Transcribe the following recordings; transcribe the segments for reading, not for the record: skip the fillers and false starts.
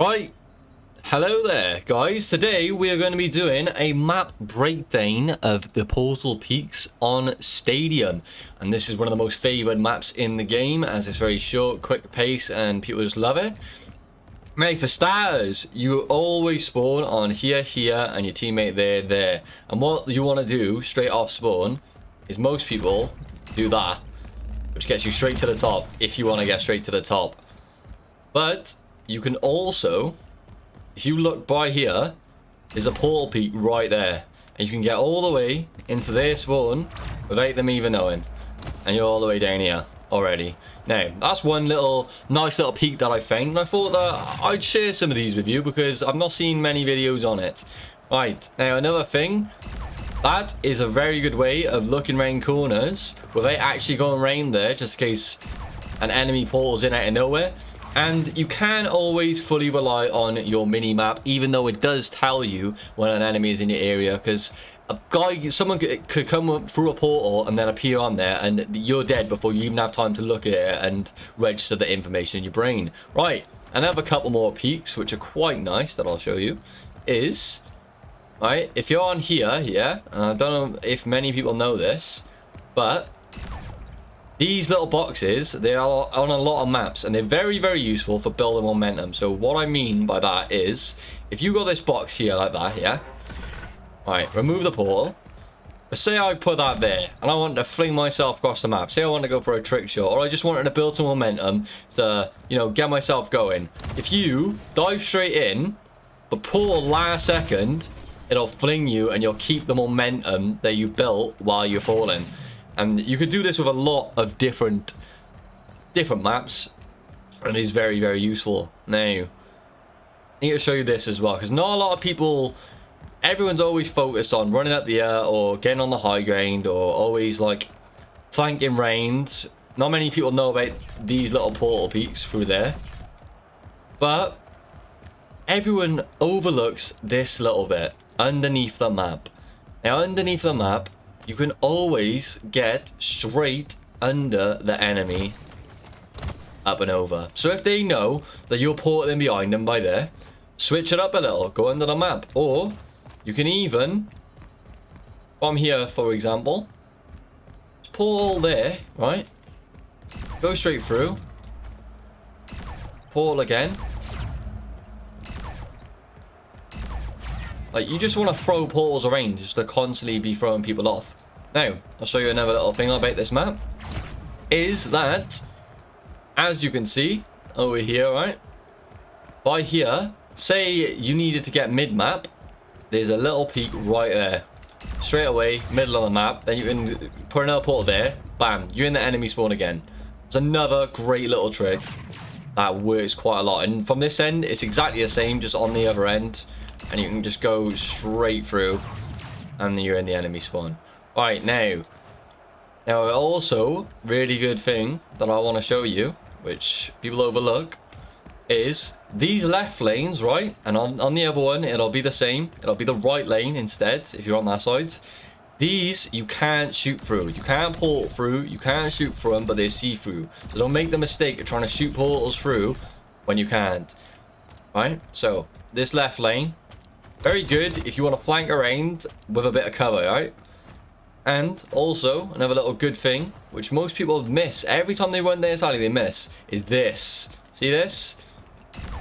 Right, hello there guys. Today we are going to be doing a map breakdown of the Portal Peaks on Stadium, and this is one of the most favored maps in the game as it's very short, quick pace, and people just love it. Now, for starters, you always spawn on here, and your teammate there. And what you want to do straight off spawn is most people do that, which gets you straight to the top if you want to get straight to the top. But you can also, if you look by here, there's a portal peak right there. And you can get all the way into their spawn without them even knowing. And you're all the way down here already. Now, that's one nice little peak that I found. And I thought that I'd share some of these with you because I've not seen many videos on it. Right, now another thing. That is a very good way of looking around corners without actually going around there, just in case an enemy portals in out of nowhere. And you can always fully rely on your mini-map, even though it does tell you when an enemy is in your area, because someone could come through a portal and then appear on there, and you're dead before you even have time to look at it and register the information in your brain. Right, another couple more peaks, which are quite nice, that I'll show you, is, right, if you're on here, yeah, and I don't know if many people know this, but these little boxes, they are on a lot of maps, and they're very, very useful for building momentum. So what I mean by that is, if you got this box here like that, yeah? Right, remove the portal. But say I put that there, and I want to fling myself across the map. Say I want to go for a trick shot, or I just wanted to build some momentum to, you know, get myself going. If you dive straight in, but portal last second, it'll fling you, and you'll keep the momentum that you built while you're falling. And you could do this with a lot of different maps, and it's very, very useful. Now, I need to show you this as well, because not a lot of people, everyone's always focused on running up the air or getting on the high ground or always like flanking range. Not many people know about these little portal peaks through there, but everyone overlooks this little bit underneath the map. Now, underneath the map, you can always get straight under the enemy up and over. So if they know that you're portaling behind them by there, switch it up a little, go under the map. Or you can even, from here for example, portal there, right? Go straight through. Portal again. Like, you just want to throw portals around just to constantly be throwing people off. Now, I'll show you another little thing about this map. Is that, as you can see over here, right? By here, say you needed to get mid-map, there's a little peak right there. Straight away, middle of the map. Then you can put another portal there. Bam, you're in the enemy spawn again. It's another great little trick that works quite a lot. And from this end, it's exactly the same, just on the other end. And you can just go straight through, and you're in the enemy spawn. Right, now also, really good thing that I want to show you, which people overlook, is these left lanes, right? And on the other one, it'll be the same. It'll be the right lane instead, if you're on that side. These, you can't shoot through. You can't portal through. You can't shoot through them, but they're see-through. So don't make the mistake of trying to shoot portals through when you can't. Right? So, this left lane, very good if you want to flank around with a bit of cover, right? And also, another little good thing, which most people miss, every time they run this alley they miss, is this. See this?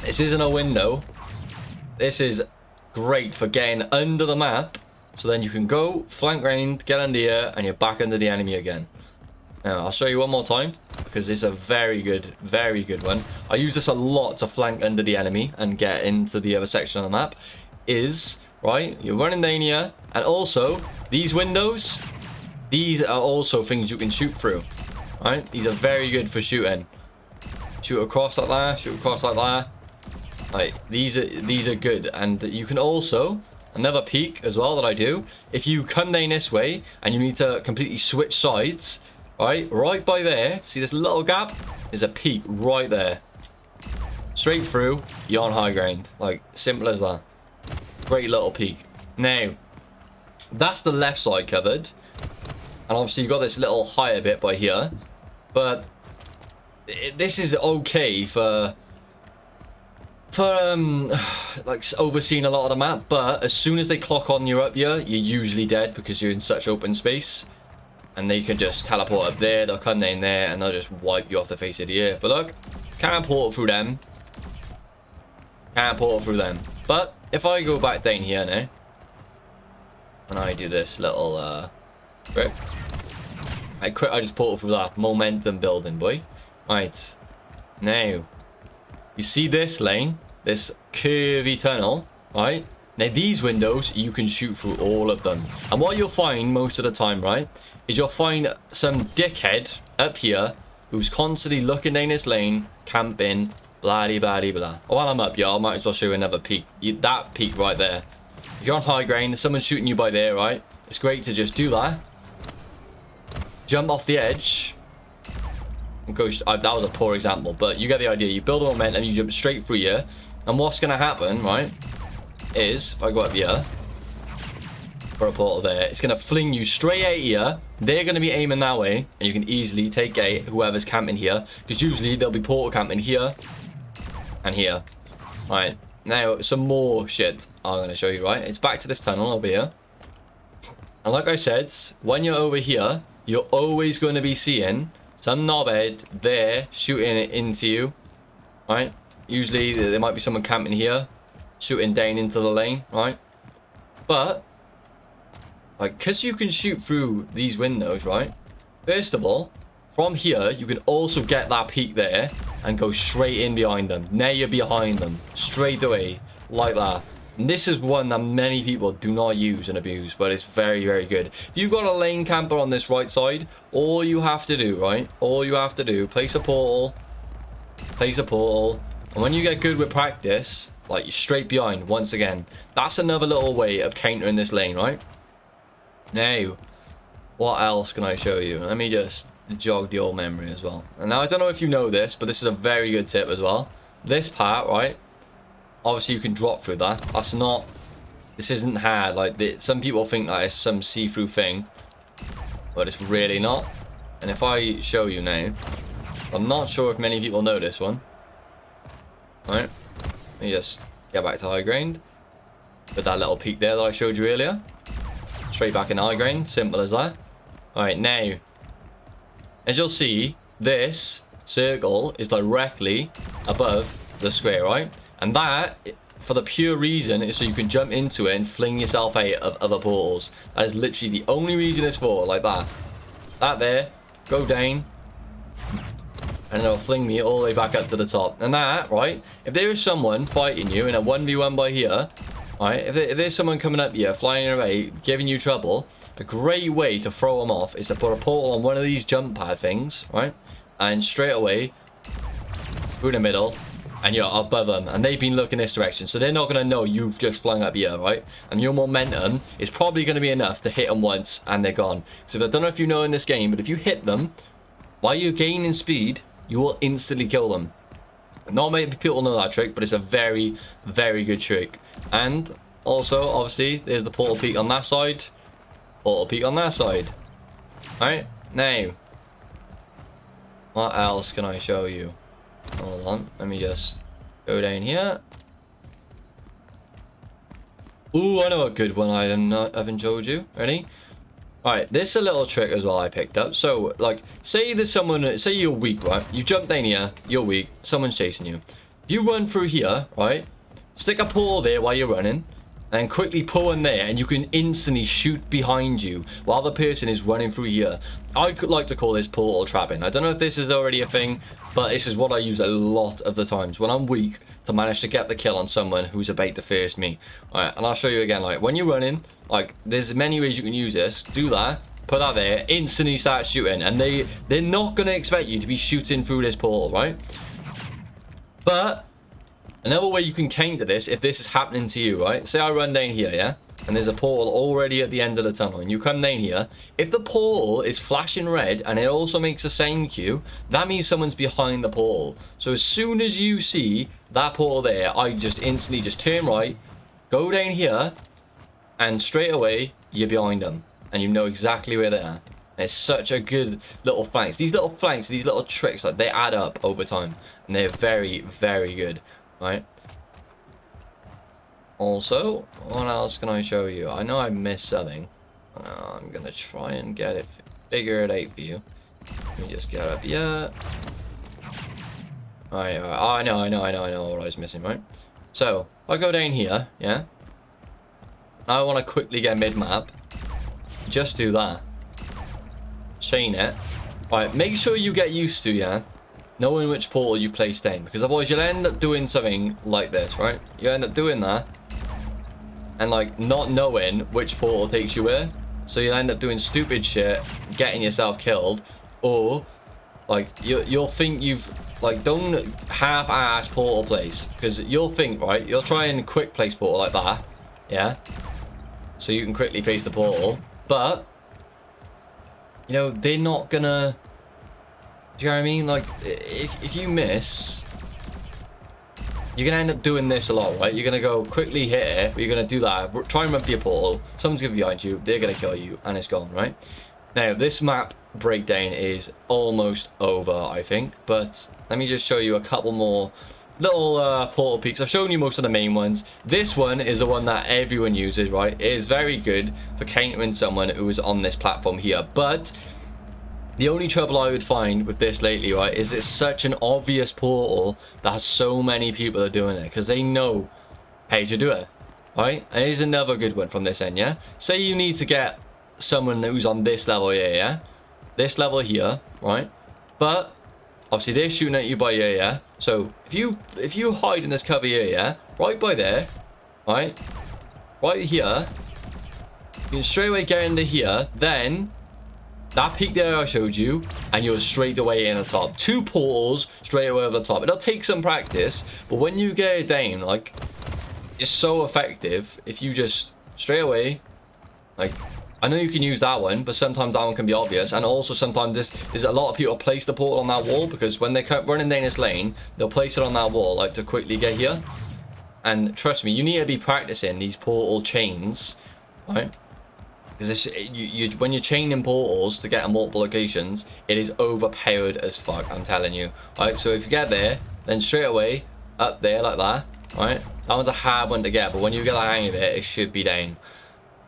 This isn't a window. This is great for getting under the map, so then you can go, flank round, get under here, and you're back under the enemy again. Now, I'll show you one more time, because it's a very good one. I use this a lot to flank under the enemy and get into the other section of the map. Is, right, you're running down here, and also these windows, these are also things you can shoot through, right? These are very good for shooting. Shoot across like that, shoot across like that. Like, these are good. And you can also, another peek as well that I do, if you come down this way and you need to completely switch sides, right by there, see this little gap? There's a peak right there. Straight through, you're on high ground. Like, simple as that. Great little peak. Now, that's the left side covered, and obviously you've got this little higher bit by here, but this is okay for for like overseeing a lot of the map, but as soon as they clock on you're up here, you're usually dead because you're in such open space. And they can just teleport up there, they'll come down there, and they'll just wipe you off the face of the earth. But look, can't portal through them. Can't portal through them. But if I go back down here now, and I do this little trick, I just portal through that. Momentum building, boy. Right. Now, you see this lane, this curvy tunnel, right? Now these windows, you can shoot through all of them. And what you'll find most of the time, right, is you'll find some dickhead up here who's constantly looking down this lane, camping, blah blah blah blah. While I'm up here, I might as well show you another peak. That peak right there. If you're on high ground, someone's shooting you by there, right? It's great to just do that. Jump off the edge. And go, that was a poor example, but you get the idea. You build a momentum, you jump straight through here. And what's going to happen, right, is, if I go up here, for a portal there, it's going to fling you straight out here. They're going to be aiming that way, and you can easily take out whoever's camping here, because usually they'll be portal camping here and here. Right, now some more shit I'm going to show you, right? It's back to this tunnel over here, and like I said, when you're over here, you're always going to be seeing some knobhead there shooting it into you, right? Usually there might be someone camping here shooting down into the lane, right? But like, because you can shoot through these windows, right? First of all, from here, you can also get that peak there and go straight in behind them. Now you're behind them, straight away, like that. And this is one that many people do not use and abuse, but it's very, very good. If you've got a lane camper on this right side, all you have to do, right? All you have to do, place a portal, and when you get good with practice, like, you're straight behind once again. That's another little way of countering this lane, right? Now, what else can I show you? Let me just jog the old memory as well. And now I don't know if you know this, but this is a very good tip as well. This part, right? Obviously you can drop through that. That's not, this isn't hard. Like, some people think that it's some see-through thing, but it's really not. And if I show you now, I'm not sure if many people know this one. Right? Let me just get back to high ground with that little peak there that I showed you earlier. Straight back in high ground, simple as that. Alright, now, as you'll see, this circle is directly above the square, right? And that, for the pure reason, is so you can jump into it and fling yourself out of other portals. That is literally the only reason it's for, like that. That there, go down, and it'll fling me all the way back up to the top. And that, right, if there is someone fighting you in a 1v1 by here, right, if there's someone coming up here, flying away, giving you trouble, a great way to throw them off is to put a portal on one of these jump pad things, right, and straight away through the middle, and you're above them, and they've been looking this direction, so they're not going to know you've just flung up here, right? And your momentum is probably going to be enough to hit them once and they're gone. So I don't know if you know in this game, but if you hit them while you're gaining speed, you will instantly kill them. Not many people know that trick, but it's a very, very good trick. And also, obviously, there's the portal peak on that side, portal peak on that side. Alright, now, what else can I show you? Hold on, let me just go down here. Ooh, I know a good one I haven't showed you. Ready? Alright, this is a little trick as well I picked up. So, like, say there's someone, say you're weak, right? You've jumped down here, you're weak, someone's chasing you. If you run through here, right? Stick a portal there while you're running, and quickly pull in there, and you can instantly shoot behind you while the person is running through here. I could like to call this portal trapping. I don't know if this is already a thing, but this is what I use a lot of the times when I'm weak to manage to get the kill on someone who's about to first me. Alright, and I'll show you again, like, when you're running, like, there's many ways you can use this. Do that, put that there, instantly start shooting, and they're not going to expect you to be shooting through this portal, right? But another way you can counter this, if this is happening to you, right? Say I run down here, yeah? And there's a portal already at the end of the tunnel, and you come down here. If the portal is flashing red, and it also makes a sound cue, that means someone's behind the portal. So as soon as you see that portal there, I just instantly just turn right, go down here, and straight away, you're behind them. And you know exactly where they are. And it's such a good little flanks. These little flanks, these little tricks, like, they add up over time. And they're very, very good, right? Also, what else can I show you? I know I missed something. I'm gonna try and get it, figure it out for you. Let me just get up here. Alright, oh, I know what I was missing, right? So, if I go down here, yeah? I want to quickly get mid-map. Just do that. Chain it. Alright, make sure you get used to, yeah? Knowing which portal you place down. Because otherwise you'll end up doing something like this, right? You end up doing that. And, like, not knowing which portal takes you where. So you'll end up doing stupid shit, getting yourself killed. Or, like, you'll think you've... Like, don't half-ass portal place. Because you'll think, right? You'll try and quick place portal like that. Yeah? So you can quickly place the portal. But, you know, they're not gonna... Do you know what I mean? Like, if you miss... You're gonna end up doing this a lot, right? You're gonna go quickly hit it, but you're gonna do that. Try and run for your portal. Someone's gonna be behind you. They're gonna kill you, and it's gone, right? Now, this map breakdown is almost over, I think. But let me just show you a couple more little portal peaks. I've shown you most of the main ones. This one is the one that everyone uses, right? It is very good for countering someone who is on this platform here. But the only trouble I would find with this lately, right, is it's such an obvious portal that so many people are doing it because they know how to do it, right? And here's another good one from this end, yeah? Say you need to get someone who's on this level here, yeah? This level here, right? But obviously they're shooting at you by here, yeah? So if you hide in this cover here, yeah? Right by there, right? Right here, you can straight away get into here, then... That peak there I showed you, and you're straight away in the top. 2 portals straight away over the top. It'll take some practice, but when you get it down, like, it's so effective if you just straight away, like, I know you can use that one, but sometimes that one can be obvious, and also sometimes there's a lot of people place the portal on that wall, because when they're running down this lane, they'll place it on that wall, like, to quickly get here. And trust me, you need to be practicing these portal chains, right? Because when you're chaining portals to get to multiple locations, it is overpowered as fuck, I'm telling you. Right, so if you get there, then straight away, up there like that, right? That one's a hard one to get, but when you get the hang of it, it should be down.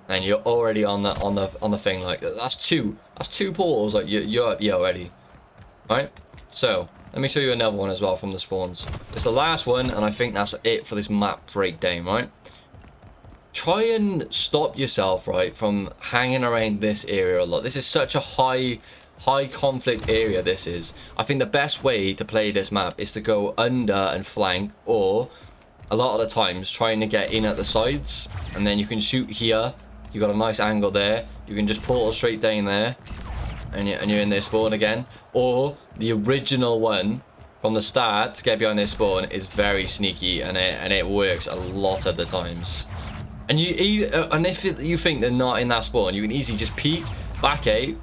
And you're already on the thing, like, that's two portals, like, you're up here already. Right? So, let me show you another one as well from the spawns. It's the last one, and I think that's it for this map breakdown, right? Try and stop yourself, right, from hanging around this area a lot. This is such a high conflict area, this is. I think the best way to play this map is to go under and flank, or a lot of the times trying to get in at the sides, and then you can shoot here. You got a nice angle there. You can just portal straight down there, and you're in their spawn again. Or the original one from the start to get behind their spawn is very sneaky, and it works a lot of the times. And if you think they're not in that spawn, you can easily just peek, back out,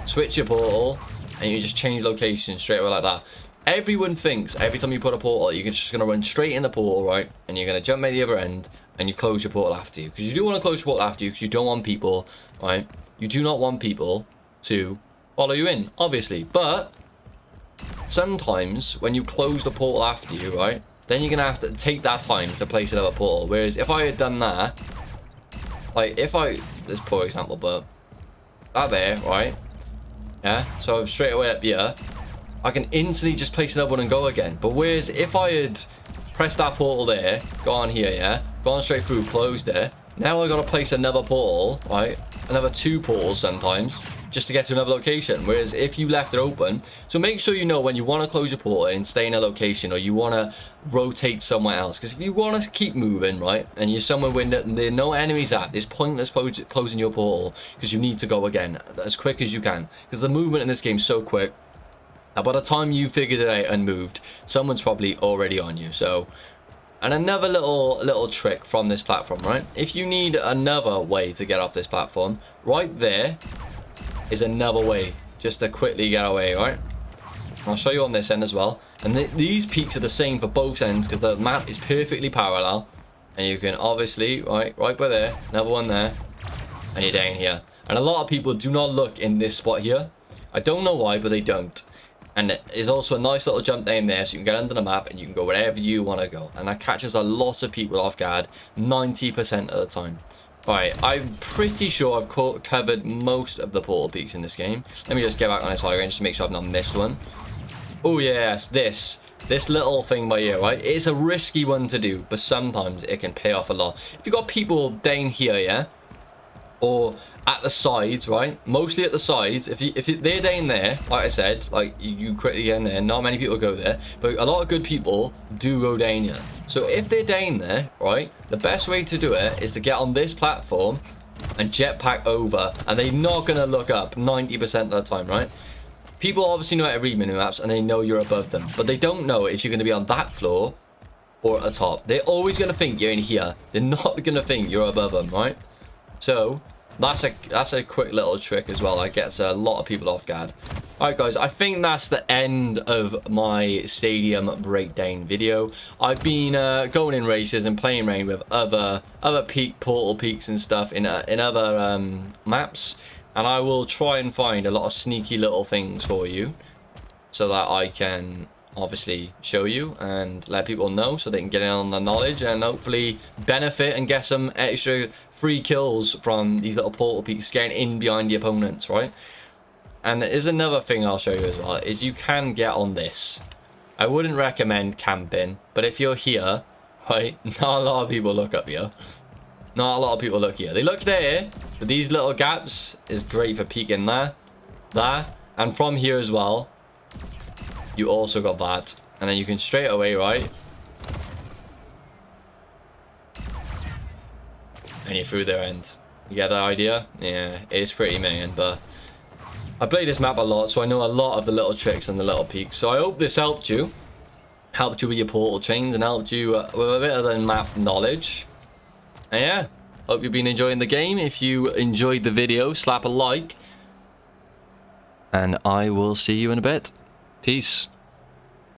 switch your portal, and you just change location straight away like that. Everyone thinks every time you put a portal, you're just going to run straight in the portal, right? And you're going to jump at the other end, and you close your portal after you. Because you do want to close your portal after you, because you don't want people, right? You do not want people to follow you in, obviously. But sometimes when you close the portal after you, right? Then you're going to have to take that time to place another portal. Whereas if I had done that, like this is a poor example, but that there, right? Yeah, so straight away up here, I can instantly just place another one and go again. But whereas if I had pressed that portal there, go on here, yeah, gone straight through, closed it, now I got to place another portal, right? Another 2 portals sometimes, just to get to another location. Whereas if you left it open, so make sure you know when you want to close your portal and stay in a location, or you want to rotate somewhere else. Because if you want to keep moving, right, and you're somewhere where there are no enemies at, it's pointless closing your portal, because you need to go again as quick as you can. Because the movement in this game is so quick, and by the time you figured it out and moved, someone's probably already on you. So, and another little trick from this platform, right? If you need another way to get off this platform, right there is another way just to quickly get away, right? I'll show you on this end as well. And these peaks are the same for both ends, because the map is perfectly parallel. And you can obviously, right by there, another one there, and you're down here. And a lot of people do not look in this spot here. I don't know why, but they don't. And there's also a nice little jump down there, so you can get under the map and you can go wherever you want to go. And that catches a lot of people off guard 90% of the time. Alright, I'm pretty sure I've covered most of the portal peaks in this game. Let me just get back on this high range to make sure I've not missed one. Oh yes, this little thing by here, right? It's a risky one to do, but sometimes it can pay off a lot. If you've got people down here, yeah? Or at the sides, right? Mostly at the sides. If they're down there, like I said, like you quickly get in there, not many people go there, but a lot of good people do go down here. So if they're down there, right, the best way to do it is to get on this platform and jetpack over, and they're not gonna look up 90% of the time, right? People obviously know how to read mini-maps and they know you're above them, but they don't know if you're going to be on that floor or at the top. They're always going to think you're in here. They're not going to think you're above them, right? So that's a quick little trick as well that gets a lot of people off guard. Alright guys, I think that's the end of my stadium breakdown video. I've been going in races and playing around with other portal peaks and stuff in other maps. And I will try and find a lot of sneaky little things for you so that I can obviously show you and let people know so they can get in on the knowledge and hopefully benefit and get some extra free kills from these little portal peaks getting in behind the opponents, right? And there's another thing I'll show you as well, is you can get on this. I wouldn't recommend camping, but if you're here, right, not a lot of people look up here. Not a lot of people look here. They look there, but these little gaps is great for peeking there, and from here as well. You also got that, and then you can straight away, right? And you're through their end. You get that idea? Yeah, it's pretty minging, but I play this map a lot, so I know a lot of the little tricks and the little peaks. So I hope this helped you with your portal chains, and helped you with a bit of the map knowledge. And yeah, hope you've been enjoying the game. If you enjoyed the video, slap a like. And I will see you in a bit. Peace.